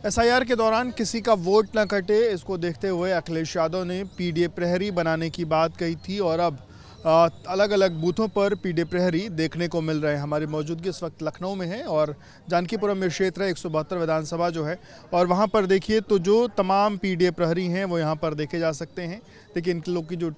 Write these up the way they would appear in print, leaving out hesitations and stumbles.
SIR के दौरान किसी का वोट न कटे, इसको देखते हुए अखिलेश यादव ने पीडीए प्रहरी बनाने की बात कही थी और अब अलग अलग बूथों पर पीडीए प्रहरी देखने को मिल रहे हैं। हमारी मौजूदगी इस वक्त लखनऊ में है और जानकीपुरम में क्षेत्र है 172 विधानसभा जो है, और वहां पर देखिए तो जो तमाम पीडीए प्रहरी हैं वो यहां पर देखे जा सकते हैं। देखिए इन लोग की जो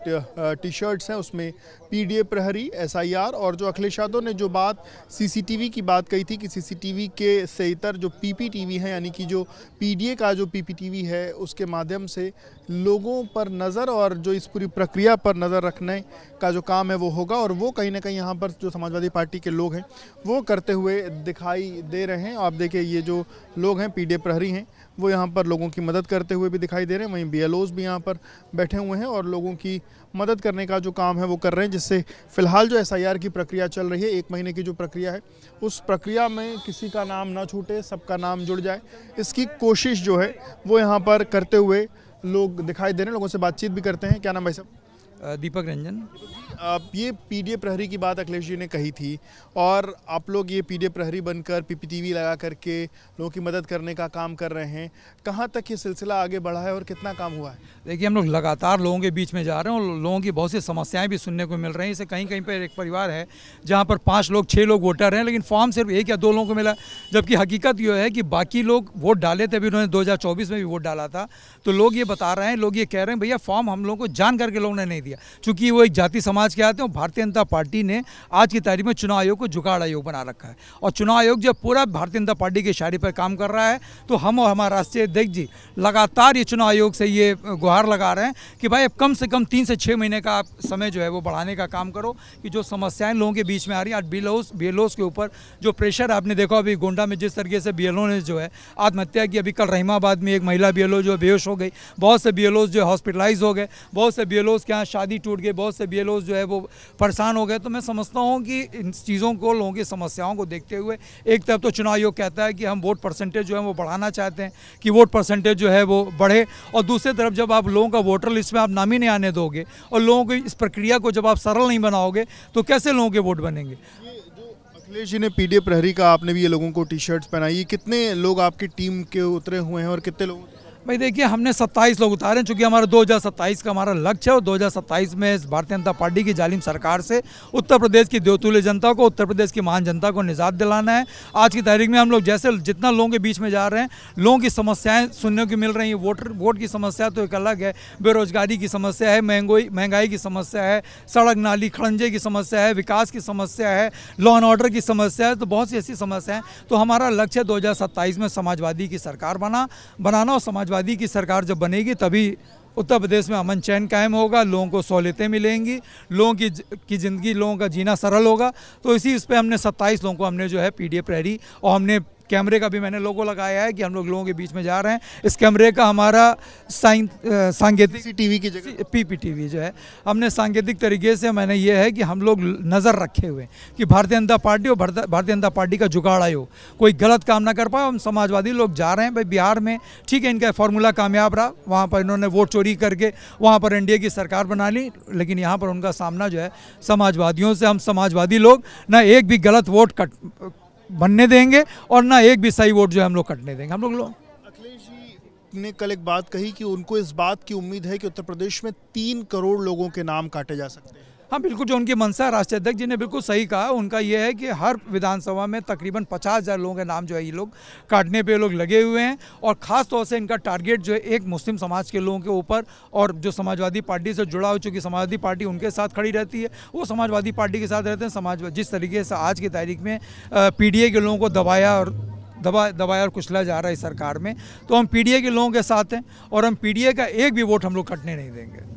टी शर्ट्स हैं उसमें पीडीए प्रहरी, एसआईआर, और जो अखिलेश यादव ने जो बात सीसीटीवी की बात कही थी कि सीसीटीवी के से इतर जो पीपीटीवी है, यानी कि जो पीडीए का जो पीपीटीवी है उसके माध्यम से लोगों पर नज़र और जो इस पूरी प्रक्रिया पर नज़र रखने का जो काम है वो होगा, और वो कहीं ना कहीं यहाँ पर जो समाजवादी पार्टी के लोग हैं वो करते हुए दिखाई दे रहे हैं। आप देखिए ये जो लोग हैं पीडीए प्रहरी हैं वो यहाँ पर लोगों की मदद करते हुए भी दिखाई दे रहे हैं। वहीं बीएलओज भी यहाँ पर बैठे हुए हैं और लोगों की मदद करने का जो काम है वो कर रहे हैं, जिससे फिलहाल जो एसआईआर की प्रक्रिया चल रही है, 1 महीने की जो प्रक्रिया है, उस प्रक्रिया में किसी का नाम ना छूटे, सबका नाम जुड़ जाए, इसकी कोशिश जो है वो यहाँ पर करते हुए लोग दिखाई दे रहे हैं। लोगों से बातचीत भी करते हैं। क्या नाम भाई साहब? दीपक रंजन। ये पीडीए प्रहरी की बात अखिलेश जी ने कही थी और आप लोग ये पीडीए प्रहरी बनकर पीपीटीवी लगा करके लोगों की मदद करने का काम कर रहे हैं। कहाँ तक ये सिलसिला आगे बढ़ा है और कितना काम हुआ है? देखिए हम लोग लगातार लोगों के बीच में जा रहे हैं और लोगों की बहुत सी समस्याएं भी सुनने को मिल रही हैं। जैसे कहीं कहीं पर एक परिवार है जहाँ पर 5 लोग 6 लोग वोटर हैं, लेकिन फॉर्म सिर्फ 1 या 2 लोगों को मिला, जबकि हकीकत ये है कि बाकी लोग वोट डाले थे। अभी उन्होंने 2024 में भी वोट डाला था। तो लोग ये बता रहे हैं, लोग ये कह रहे हैं भैया फॉर्म हम लोगों को जान करके लोगों ने नहीं दिया, चूँकि वो एक जाति समाज के आते हैं। भारतीय जनता पार्टी ने आज की तारीख में चुनाव आयोग को जुगाड़ आयोग बना रखा है, और चुनाव आयोग जब पूरा भारतीय जनता पार्टी के इशारे पर काम कर रहा है, तो हम और हमारा राष्ट्रीय अध्यक्ष जी लगातार ये चुनाव आयोग से ये गुहार लगा रहे हैं कि भाई अब कम से कम 3 से 6 महीने का आप समय जो है वो बढ़ाने का काम करो, कि जो समस्याएं लोगों के बीच में आ रही हैं। आज बीएलओस के ऊपर जो प्रेशर आपने देखा अभी गोंडा में जिस तरीके से बीएलओ ने जो है आत्महत्या की, अभी कल रहीमाबाद में एक महिला बीएलओ जो बेहोश हो गई, बहुत से बीएलओस जो हॉस्पिटलाइज हो गए, बहुत से बीएलओस के यहाँ शादी टूट गई, बहुत से बीएलओस जो है वो परेशान हो गए। तो मैं समझता हूँ कि इन चीज़ों को, लोगों की समस्याओं को देखते हुए एक तरफ तो चुनाव आयोग कहता है कि हम वोट परसेंटेज जो है वो बढ़ाना चाहते हैं, कि वोट परसेंटेज जो है वो बढ़े, और दूसरी तरफ जब आप लोगों का वोटर लिस्ट में आप नाम ही नहीं आने दोगे और लोगों की इस प्रक्रिया को जब आप सरल नहीं बनाओगे तो कैसे लोगों के वोट बनेंगे। अखिलेश जी ने पीडीए प्रहरी का, आपने भी ये लोगों को टी शर्ट्स पहनाई, कितने लोग आपकी टीम के उतरे हुए हैं और कितने लोग? भाई देखिए हमने 27 लोग उतारे हैं, चूँकि हमारा 2027 का हमारा लक्ष्य है, और 2027 में भारतीय जनता पार्टी की जालिम सरकार से उत्तर प्रदेश की देवतुल्य जनता को, उत्तर प्रदेश की महान जनता को निजात दिलाना है। आज की तारीख में हम लोग जैसे जितना लोगों के बीच में जा रहे हैं, लोगों की समस्याएं सुनने को मिल रही हैं। वोट की समस्या तो एक अलग है, बेरोजगारी की समस्या है, महंगाई की समस्या है, सड़क नाली खड़ंजे की समस्या है, विकास की समस्या है, लॉ एंड ऑर्डर की समस्या है, तो बहुत सी ऐसी समस्याएं। तो हमारा लक्ष्य 2027 में समाजवादी की सरकार बनाना, और समाजवादी की सरकार जब बनेगी तभी उत्तर प्रदेश में अमन चैन कायम होगा, लोगों को सहूलियतें मिलेंगी, लोगों की ज़िंदगी, लोगों का जीना सरल होगा। तो इसी उस पर हमने 27 लोगों को हमने जो है पीडीए प्रहरी, और हमने कैमरे का भी मैंने लोगो लगाया है कि हम लोगों के बीच में जा रहे हैं। इस कैमरे का हमारा सांकेतिक टीवी की जगह पीपीटीवी जो है हमने सांकेतिक तरीके से, मैंने ये है कि हम लोग नज़र रखे हुए कि भारतीय जनता पार्टी और भारतीय जनता पार्टी का जुगाड़ आयोग कोई गलत काम ना कर पाए। हम समाजवादी लोग जा रहे हैं भाई बिहार में, ठीक है इनका फॉर्मूला कामयाब रहा, वहाँ पर इन्होंने वोट चोरी करके वहाँ पर एनडीए की सरकार बना ली, लेकिन यहाँ पर उनका सामना जो है समाजवादियों से। हम समाजवादी लोग ना एक भी गलत वोट बनने देंगे और ना एक भी सही वोट जो है हम लोग कटने देंगे। हम लोग अखिलेश जी ने कल एक बात कही कि उनको इस बात की उम्मीद है कि उत्तर प्रदेश में 3 करोड़ लोगों के नाम काटे जा सकते हैं। हाँ बिल्कुल, जो उनकी मंशा है, राष्ट्रीय अध्यक्ष जी ने बिल्कुल सही कहा। उनका ये है कि हर विधानसभा में तकरीबन 50,000 लोगों के नाम जो है ये लोग काटने पे लोग लगे हुए हैं, और ख़ास तौर से इनका टारगेट जो है एक मुस्लिम समाज के लोगों के ऊपर, और जो समाजवादी पार्टी से जुड़ा हो, चूँकि समाजवादी पार्टी उनके साथ खड़ी रहती है, वो समाजवादी पार्टी के साथ रहते हैं। जिस तरीके से आज की तारीख में पीडीए के लोगों को दबाया और कुचला जा रहा है इस सरकार में, तो हम पीडीए के लोगों के साथ हैं, और हम पीडीए का एक भी वोट हम लोग कटने नहीं देंगे।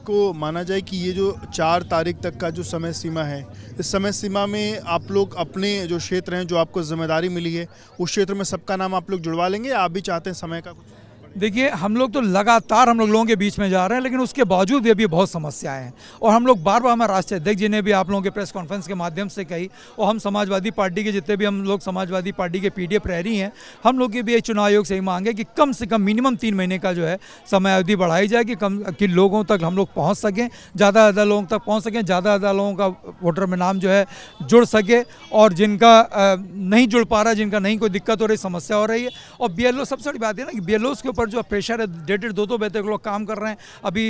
को माना जाए कि ये जो 4 तारीख तक का जो समय सीमा है, इस समय सीमा में आप लोग अपने जो क्षेत्र हैं, जो आपको जिम्मेदारी मिली है, उस क्षेत्र में सबका नाम आप लोग जुड़वा लेंगे, या आप भी चाहते हैं समय का कुछ? देखिए, हम लोग तो लगातार हम लोगों के बीच में जा रहे हैं, लेकिन उसके बावजूद भी अभी बहुत समस्याएं हैं। और हम लोग बार बार हमारे राष्ट्रीय अध्यक्ष जी ने भी आप लोगों के प्रेस कॉन्फ्रेंस के माध्यम से कही, और हम समाजवादी पार्टी के जितने भी हम लोग समाजवादी पार्टी के पीडीए प्रहरी हैं, हम लोग की भी एक चुनाव आयोग से ही मांग है कि कम से कम मिनिमम 3 महीने का जो है समय अवधि बढ़ाई जाए कि लोगों तक हम लोग पहुँच सकें, ज़्यादा लोगों तक पहुँच सकें, ज़्यादा लोगों का वोटर में नाम जो है जुड़ सके, और जिनका नहीं जुड़ पा रहा है, जिनका नहीं कोई दिक्कत हो रही, समस्या हो रही है। और बीएलओ, सबसे बड़ी बात है ना कि बीएलओ के ऊपर जो प्रेशर है, 1.5-2 बजे तक लोग काम कर रहे हैं। अभी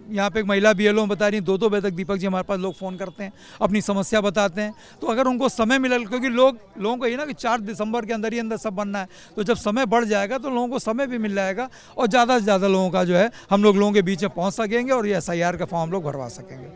यहाँ पे एक महिला बीएलओ बता रही है 2 बजे तक दीपक जी हमारे पास लोग फ़ोन करते हैं, अपनी समस्या बताते हैं। तो अगर उनको समय मिले, क्योंकि लोगों को ये ना कि 4 दिसंबर के अंदर सब बनना है, तो जब समय बढ़ जाएगा तो लोगों को समय भी मिल जाएगा, और ज़्यादा से ज़्यादा लोगों का जो है हम लोगों के बीच में पहुँच सकेंगे, और ये SIR का फॉर्म हम लोग भरवा सकेंगे।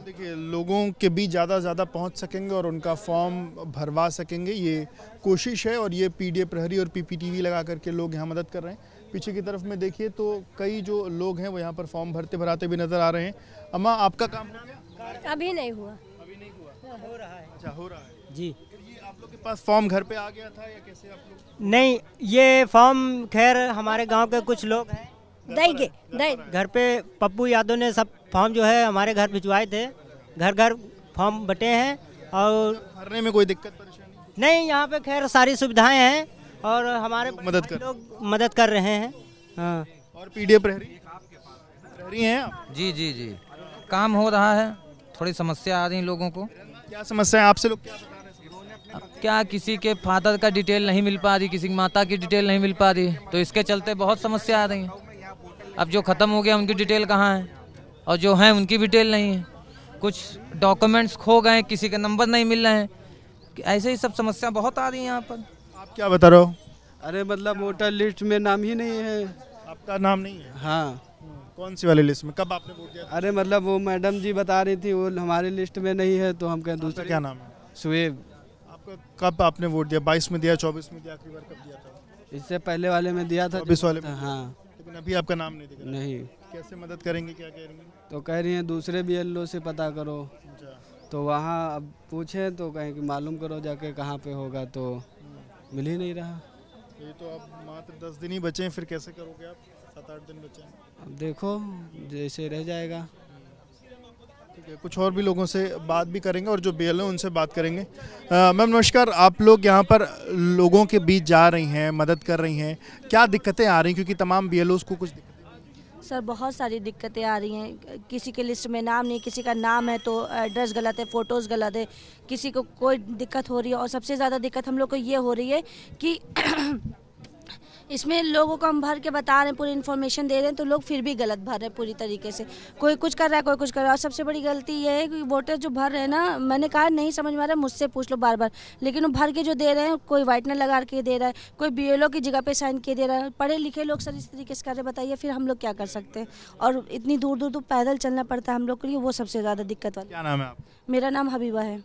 देखिए, लोगों के बीच ज़्यादा पहुंच सकेंगे और उनका फॉर्म भरवा सकेंगे, ये कोशिश है। और ये पीडीए प्रहरी और पीपीटीवी लगा करके लोग यहाँ मदद कर रहे हैं। पीछे की तरफ में देखिए तो कई जो लोग हैं वो यहाँ पर फॉर्म भराते भी नज़र आ रहे हैं। अम्मा, आपका काम हो गया? अभी नहीं हुआ। हो रहा है। अच्छा, हो रहा है जी। ये आप लोग के पास फॉर्म घर पे आ गया था या कैसे आप लोग? नहीं, ये फॉर्म खैर हमारे गांव के कुछ लोग हैं, घर पे पप्पू यादव ने सब फॉर्म जो है हमारे घर भिजवाए थे। घर फॉर्म बटे हैं, और भरने में कोई दिक्कत परेशानी नहीं, यहाँ पे खैर सारी सुविधाएं हैं, और हमारे लोग मदद कर रहे हैं। हाँ। और पीडीए प्रहरी हैं आप? जी, काम हो रहा है। थोड़ी समस्या आ रही लोगों को। क्या समस्या है आपसे लोग क्या बता रहे हैं? अब क्या, किसी के फादर का डिटेल नहीं मिल पा रही, किसी की माता की डिटेल नहीं मिल पा रही, तो इसके चलते बहुत समस्या आ रही है। अब जो ख़त्म हो गया उनकी डिटेल कहाँ है, और जो हैं उनकी डिटेल नहीं है। कुछ डॉक्यूमेंट्स खो गए, किसी के नंबर नहीं मिल रहे हैं, ऐसे ही सब समस्या बहुत आ रही है यहाँ पर। आप क्या बता रहे हो? अरे मतलब वोटर लिस्ट में नाम ही नहीं है। आपका नाम नहीं है? हाँ। कौन सी वाली लिस्ट में? कब आपने वोट दिया? अरे मतलब वो मैडम जी बता रही थी वो हमारी लिस्ट में नहीं है, तो हम कहें दूसरा। क्या नाम है? शुएब। आपका कब आपने वोट दिया? 22 में दिया, 24 में दिया, आखिरी बार कब दिया था? इससे पहले वाले में दिया था, 24 वाले में। हाँ। लेकिन अभी आपका नाम नहीं दिख रहा। नहीं। कैसे मदद करेंगे, क्या कह रही हैं? तो कह रही हैं दूसरे BLO से पता करो। तो वहाँ अब पूछे तो कहें कि मालूम करो जाके कहाँ पे होगा, तो मिल ही नहीं रहा। ये तो अब मात्र 10 दिन ही बचे हैं, फिर कैसे करोगे आप? 7-8 दिन बचे हैं। अब देखो जैसे रह जाएगा। ठीक है, कुछ और भी लोगों से बात भी करेंगे, और जो BLO उनसे बात करेंगे। मैम नमस्कार, आप लोग यहाँ पर लोगों के बीच जा रही हैं, मदद कर रही हैं, क्या दिक्कतें आ रही हैं? क्योंकि तमाम BLOs को कुछ सर बहुत सारी दिक्कतें आ रही हैं। किसी के लिस्ट में नाम नहीं, किसी का नाम है तो एड्रेस गलत है, फ़ोटोज़ गलत है, किसी को कोई दिक्कत हो रही है। और सबसे ज़्यादा दिक्कत हम लोग को ये हो रही है कि इसमें लोगों को हम भर के बता रहे हैं, पूरी इन्फॉर्मेशन दे रहे हैं, तो लोग फिर भी गलत भर रहे हैं पूरी तरीके से। कोई कुछ कर रहा है, कोई कुछ कर रहा है। और सबसे बड़ी गलती ये है कि वोटर जो भर रहे हैं ना, मैंने कहा नहीं समझ में आ रहा है, मुझसे पूछ लो बार बार, लेकिन वो भर के जो दे रहे हैं, कोई व्हाइटनर लगा के दे रहा है, कोई BLO की जगह पे साइन किए दे रहा है। पढ़े लिखे लोग सर इस तरीके से कर रहे, बताइए फिर हम लोग क्या कर सकते हैं? और इतनी दूर पैदल चलना पड़ता है हम लोग के लिए, वो सबसे ज़्यादा दिक्कत वाली। क्या नाम है आप? मेरा नाम हबीबा है।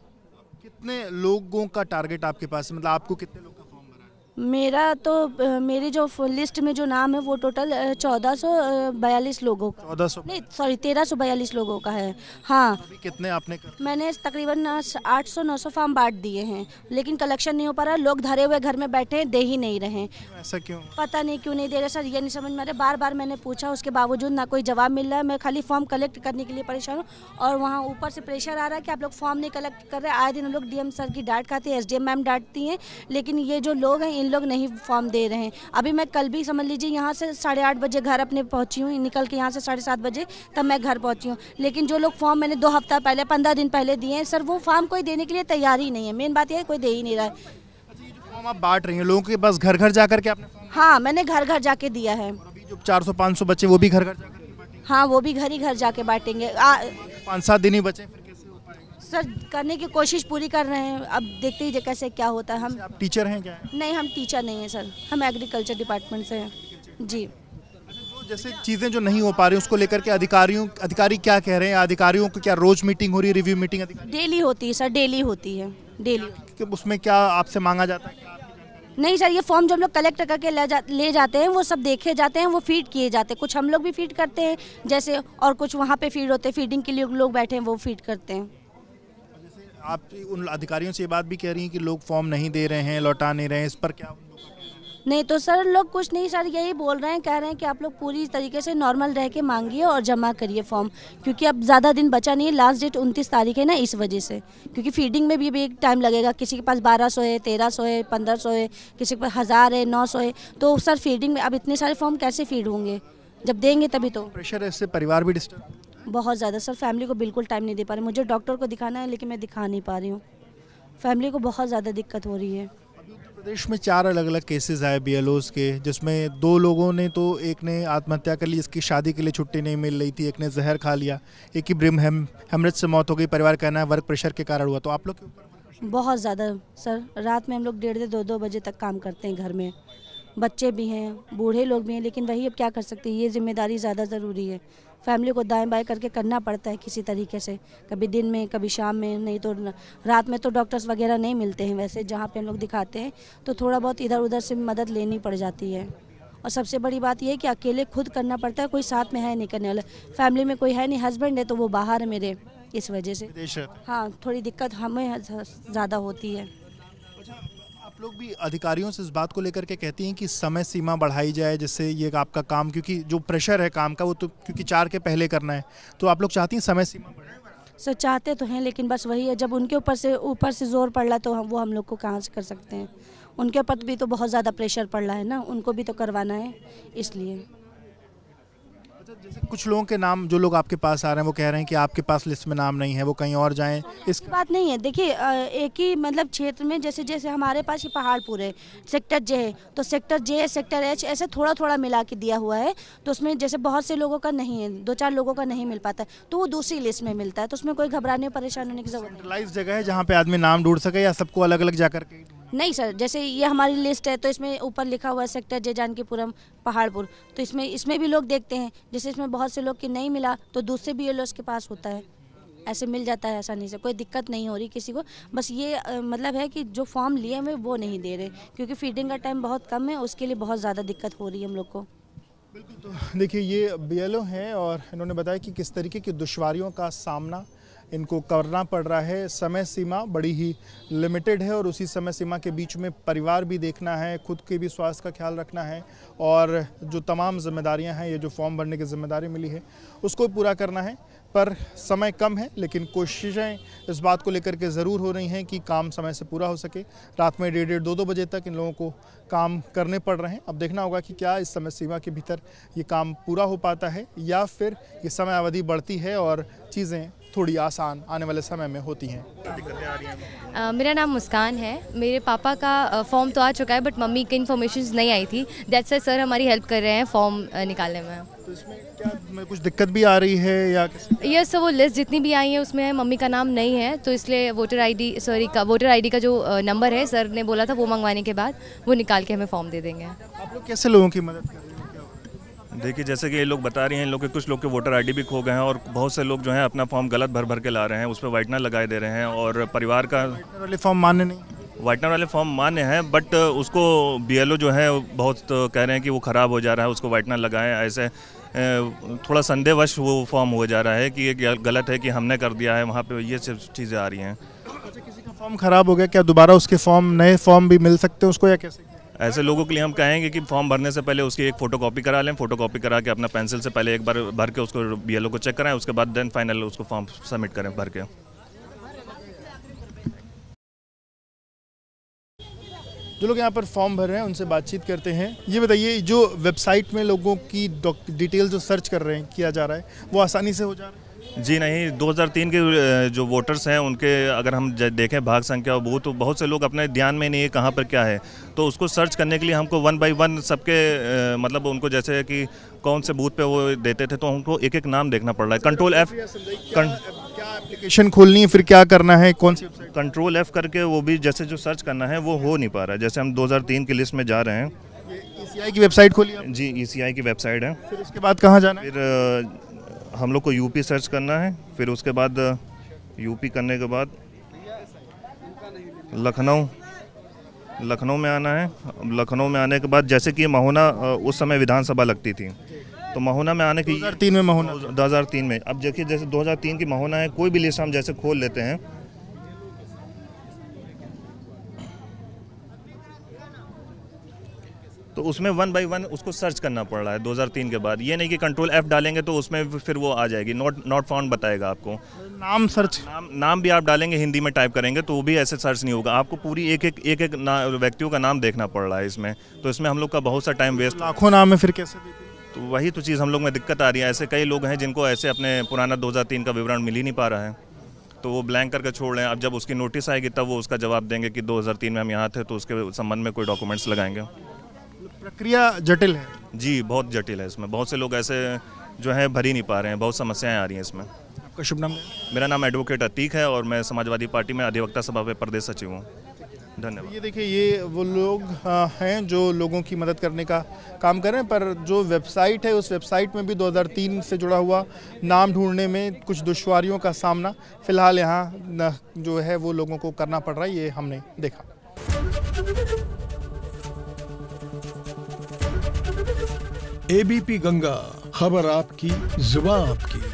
कितने लोगों का टारगेट आपके पास है? मतलब आपको कितने लोग का फॉर्म भरा है? मेरा तो मेरी जो लिस्ट में जो नाम है वो टोटल 1442 लोगों का, 1400 नहीं सॉरी 1342 लोगों का है। हाँ। अभी कितने आपने कर? मैंने तकरीबन 800-900 फॉर्म बांट दिए हैं, लेकिन कलेक्शन नहीं हो पा रहा। लोग धरे हुए घर में बैठे हैं, दे ही नहीं रहे। ऐसा क्यों? पता नहीं क्यों नहीं दे रहे सर, ये नहीं समझ में आ रहा। बार बार मैंने पूछा, उसके बावजूद ना कोई जवाब मिल रहा है। मैं खाली फॉर्म कलेक्ट करने के लिए परेशान हूँ, और वहाँ ऊपर से प्रेशर आ रहा है कि आप लोग फॉर्म नहीं कलेक्ट कर रहे। आए दिन हम लोग DM सर की डांट खाते हैं, SDM मैम डांटती हैं, लेकिन ये जो लोग हैं इन लोग नहीं फॉर्म दे रहे हैं। अभी मैं कल भी समझ लीजिए यहाँ से 8:30 बजे घर अपने पहुँची हूँ, निकल के यहाँ से 7:30 बजे तब मैं घर पहुँची हूँ। लेकिन जो लोग फॉर्म मैंने 2 हफ्ता पहले 15 दिन पहले दिए हैं सर, वो फॉर्म कोई देने के लिए तैयार ही नहीं है। मेन बात यह है कोई दे ही नहीं रहा है। अच्छा, ये जो फॉर्म आप बांट रही हैं लोगों के बस घर जाकर के आपने? हाँ, मैंने घर जाके दिया है। अभी जो 400-500 बच्चे वो भी घर जाकर के बांटेंगे? हाँ, वो भी घर जाके बांटेंगे। 5-7 दिन ही बचे, फिर कैसे हो पाएगा? सर करने की कोशिश पूरी कर रहे हैं, अब देखते ही कैसे क्या होता है। हम आप टीचर हैं क्या? नहीं, हम टीचर नहीं हैं सर, हम एग्रीकल्चर डिपार्टमेंट से हैं जी। जो जैसे चीज़ें जो नहीं हो पा रही उसको लेकर के अधिकारी क्या कह रहे हैं? अधिकारियों को क्या रोज मीटिंग हो रही है, रिव्यू मीटिंग? डेली होती है सर, डेली होती है, डेली। कि उसमें क्या आपसे मांगा जाता है? नहीं सर, ये फॉर्म जो हम लोग कलेक्ट करके ले जाते हैं, वो सब देखे जाते हैं, वो फीड किए जाते हैं। कुछ हम लोग भी फीड करते हैं जैसे, और कुछ वहाँ पे फीड होते हैं, फीडिंग के लिए लोग बैठे हैं वो फीड करते हैं। आप उन अधिकारियों से ये बात भी कह रही हैं कि लोग फॉर्म नहीं दे रहे हैं, लौटा नहीं रहे हैं, इस पर क्या? नहीं तो सर लोग कुछ नहीं सर यही बोल रहे हैं, कह रहे हैं कि आप लोग पूरी तरीके से नॉर्मल रह के मांगिए और जमा करिए फॉर्म, क्योंकि अब ज़्यादा दिन बचा नहीं है, लास्ट डेट 29 तारीख है ना, इस वजह से। क्योंकि फीडिंग में भी एक टाइम लगेगा, किसी के पास 1200 है, 1300 है, 1500 है, किसी के पास 1000 है, 900 है, तो सर फीडिंग में अब इतने सारे फॉर्म कैसे फीड होंगे, जब देंगे तभी तो। प्रेशर है, इससे परिवार भी डिस्टर्ब। बहुत ज़्यादा सर, फैमिली को बिल्कुल टाइम नहीं दे पा रही, मुझे डॉक्टर को दिखाना है लेकिन मैं दिखा नहीं पा रही हूँ, फैमिली को बहुत ज़्यादा दिक्कत हो रही है। प्रदेश में 4 अलग अलग केसेस आए BLOs के, जिसमें 2 लोगों ने तो, एक ने आत्महत्या कर ली, इसकी शादी के लिए छुट्टी नहीं मिल रही थी, एक ने जहर खा लिया, एक की ब्रेन हेमरेज से मौत हो गई। परिवार कहना है वर्क प्रेशर के कारण हुआ। तो आप लोग के ऊपर बहुत ज़्यादा सर, रात में हम लोग 1:30 से 2-2 बजे तक काम करते हैं घर में, बच्चे भी हैं, बूढ़े लोग भी हैं, लेकिन वही अब क्या कर सकते हैं, ये जिम्मेदारी ज़्यादा ज़रूरी है, फैमिली को दाएं बाएं करके करना पड़ता है किसी तरीके से, कभी दिन में कभी शाम में, नहीं तो रात में तो डॉक्टर्स वगैरह नहीं मिलते हैं वैसे जहाँ पे हम लोग दिखाते हैं, तो थोड़ा बहुत इधर उधर से मदद लेनी पड़ जाती है। और सबसे बड़ी बात यह है कि अकेले खुद करना पड़ता है, कोई साथ में है नहीं करने वाला, फैमिली में कोई है नहीं, हस्बैंड है तो वो बाहर है मेरे, इस वजह से हाँ थोड़ी दिक्कत हमें ज़्यादा होती है। आप लोग भी अधिकारियों से इस बात को लेकर के कहती हैं कि समय सीमा बढ़ाई जाए, जिससे ये आपका काम, क्योंकि जो प्रेशर है काम का वो तो क्योंकि 4 के पहले करना है, तो आप लोग चाहती हैं समय सीमा बढ़ाए? सर चाहते तो हैं, लेकिन बस वही है, जब उनके ऊपर से जोर पड़ रहा है तो वो हम लोग को कहाँ से कर सकते हैं, उनके ऊपर भी तो बहुत ज़्यादा प्रेशर पड़ रहा है ना, उनको भी तो करवाना है, इसलिए। जैसे कुछ लोगों के नाम, जो लोग आपके पास आ रहे हैं वो कह रहे हैं कि आपके पास लिस्ट में नाम नहीं है, वो कहीं और जाएं। इस बात नहीं है, देखिए एक ही मतलब क्षेत्र में, जैसे जैसे हमारे पास ये पहाड़पुर है, सेक्टर जे है, तो सेक्टर जे, सेक्टर एच, ऐसे थोड़ा थोड़ा मिला के दिया हुआ है, तो उसमें जैसे बहुत से लोगों का नहीं है, 2-4 लोगों का नहीं मिल पाता है, तो वो दूसरी लिस्ट में मिलता है, तो उसमें कोई घबराने परेशान होने की जरूरत नहीं। सेंट्रलाइज्ड जगह है जहाँ पे आदमी नाम ढूंढ सके, या सबको अलग अलग जाकर के? नहीं सर, जैसे ये हमारी लिस्ट है तो इसमें ऊपर लिखा हुआ है सेक्टर जे, जानकीपुरम, पहाड़पुर, तो इसमें भी लोग देखते हैं, जैसे इसमें बहुत से लोग की नहीं मिला तो दूसरे BLOs के पास होता है, ऐसे मिल जाता है आसानी से, कोई दिक्कत नहीं हो रही किसी को। बस ये मतलब है कि जो फॉर्म लिए हुए वो नहीं दे रहे, क्योंकि फीडिंग का टाइम बहुत कम है, उसके लिए बहुत ज़्यादा दिक्कत हो रही है हम लोग को। बिल्कुल। तो देखिए ये BLO हैं और इन्होंने बताया कि किस तरीके की दुश्वारियों का सामना इनको करना पड़ रहा है। समय सीमा बड़ी ही लिमिटेड है और उसी समय सीमा के बीच में परिवार भी देखना है, खुद के भी स्वास्थ्य का ख्याल रखना है और जो तमाम जिम्मेदारियां हैं, ये जो फॉर्म भरने की जिम्मेदारी मिली है उसको पूरा करना है। पर समय कम है, लेकिन कोशिशें इस बात को लेकर के ज़रूर हो रही हैं कि काम समय से पूरा हो सके। रात में 1:30 2-2 बजे तक इन लोगों को काम करने पड़ रहे हैं। अब देखना होगा कि क्या इस समय सीमा के भीतर ये काम पूरा हो पाता है या फिर ये समय अवधि बढ़ती है और चीज़ें थोड़ी आसान आने वाले समय में होती हैं। दिक्कतें आ रही हैं। मेरा नाम मुस्कान है, मेरे पापा का फॉर्म तो आ चुका है बट मम्मी की इन्फॉर्मेशन नहीं आई थी, दैट्स व्हाई सर हमारी हेल्प कर रहे हैं फॉर्म निकालने में। तो इसमें क्या कुछ दिक्कत भी आ रही है या? यस सर, वो लिस्ट जितनी भी आई है उसमें मम्मी का नाम नहीं है, तो इसलिए वोटर आईडी का जो नंबर है सर ने बोला था वो मंगवाने के बाद वो निकाल के हमें फॉर्म दे देंगे। आप लोग कैसे लोगों की मदद कर रहे हैं? देखिए जैसे कि ये लोग बता रहे हैं, इन लोग के कुछ लोग के वोटर आईडी भी खो गए हैं और बहुत से लोग जो हैं अपना फॉर्म गलत भर के ला रहे हैं, उस पर वाइटनर लगाए दे रहे हैं और परिवार का वाले फॉर्म मान्य नहीं, वाइटनर वाले फॉर्म मान्य हैं बट उसको BLO जो है बहुत कह रहे हैं कि वो ख़राब हो जा रहा है, उसको वाइटनर लगाएं। ऐसे थोड़ा संदेहवश वो फॉर्म हो जा रहा है कि ये गलत है कि हमने कर दिया है, वहाँ पे ये सब चीज़ें आ रही हैं। अच्छा, किसी का फॉर्म ख़राब हो गया, क्या दोबारा उसके फॉर्म, नए फॉर्म भी मिल सकते हैं उसको या कैसे? ऐसे लोगों के लिए हम कहेंगे कि फॉर्म भरने से पहले उसकी एक फ़ोटोकॉपी करा लें, फ़ोटोकॉपी करा के अपना पेंसिल से पहले एक बार भर के उसको BLO को चेक कराएं, उसके बाद देन फाइनल उसको फॉर्म सबमिट करें भर के। जो लोग यहाँ पर फॉर्म भर रहे हैं उनसे बातचीत करते हैं। ये बताइए, जो वेबसाइट में लोगों की डिटेल जो सर्च कर रहे हैं, किया जा रहा है, वो आसानी से हो जा रहा है? जी नहीं, 2003 के जो वोटर्स हैं उनके अगर हम देखें भाग संख्या और बूथ, तो बहुत से लोग अपने ध्यान में नहीं है कहाँ पर क्या है, तो उसको सर्च करने के लिए हमको 1 by 1 सबके मतलब उनको जैसे कि कौन से बूथ पे वो देते थे तो हमको एक एक नाम देखना पड़ रहा है। कंट्रोल F क्या एप्लीकेशन खोलनी है, फिर क्या करना है, कौन सी वेबसाइट? कंट्रोल F करके वो भी जैसे जो सर्च करना है वो हो नहीं पा रहा है। जैसे हम 2003 की लिस्ट में जा रहे हैं, ECI की वेबसाइट खोली है? जी ECI की वेबसाइट है। फिर उसके बाद कहाँ जाना है? फिर हम लोग को UP सर्च करना है, फिर उसके बाद UP करने के बाद लखनऊ में आना है। लखनऊ में आने के बाद जैसे कि महोना उस समय विधानसभा लगती थी, तो महोना में आने की 2003 में महोना 2003 में। अब देखिए जैसे 2003 की महोना है, कोई भी लिस्ट हम जैसे खोल लेते हैं, तो उसमें 1 बाई 1 उसको सर्च करना पड़ रहा है 2003 के बाद। ये नहीं कि कंट्रोल F डालेंगे तो उसमें फिर वो आ जाएगी, नॉट फाउंड बताएगा आपको। नाम सर्च, नाम भी आप डालेंगे, हिंदी में टाइप करेंगे तो वो भी ऐसे सर्च नहीं होगा, आपको पूरी एक एक व्यक्तियों का नाम देखना पड़ रहा है इसमें। तो इसमें हम लोग का बहुत सा टाइम वेस्ट। लाखों नाम है, फिर कैसे देखें? तो वही तो चीज़ हम लोग में दिक्कत आ रही है। ऐसे कई लोग हैं जिनको ऐसे अपने पुराना 2003 का विवरण मिल ही नहीं पा रहा है, तो वो ब्लैंक करके छोड़ रहे हैं। अब जब उसकी नोटिस आएगी तब वो उसका जवाब देंगे कि 2003 में हम यहाँ थे, तो उसके संबंध में कोई डॉक्यूमेंट्स लगाएंगे। प्रक्रिया जटिल है जी, बहुत जटिल है। इसमें बहुत से लोग ऐसे जो है भर ही नहीं पा रहे हैं, बहुत समस्याएं आ रही हैं इसमें। आपका शुभ नाम? मेरा नाम एडवोकेट अतीक है और मैं समाजवादी पार्टी में अधिवक्ता सभा पे प्रदेश सचिव हूँ। धन्यवाद। ये देखिए, ये वो लोग हैं जो लोगों की मदद करने का काम कर रहे हैं, पर जो वेबसाइट है उस वेबसाइट में भी 2003 से जुड़ा हुआ नाम ढूंढने में कुछ दुश्वारियों का सामना फिलहाल यहाँ जो है वो लोगों को करना पड़ रहा है, ये हमने देखा। एबीपी गंगा, खबर आपकी, जुबान आपकी।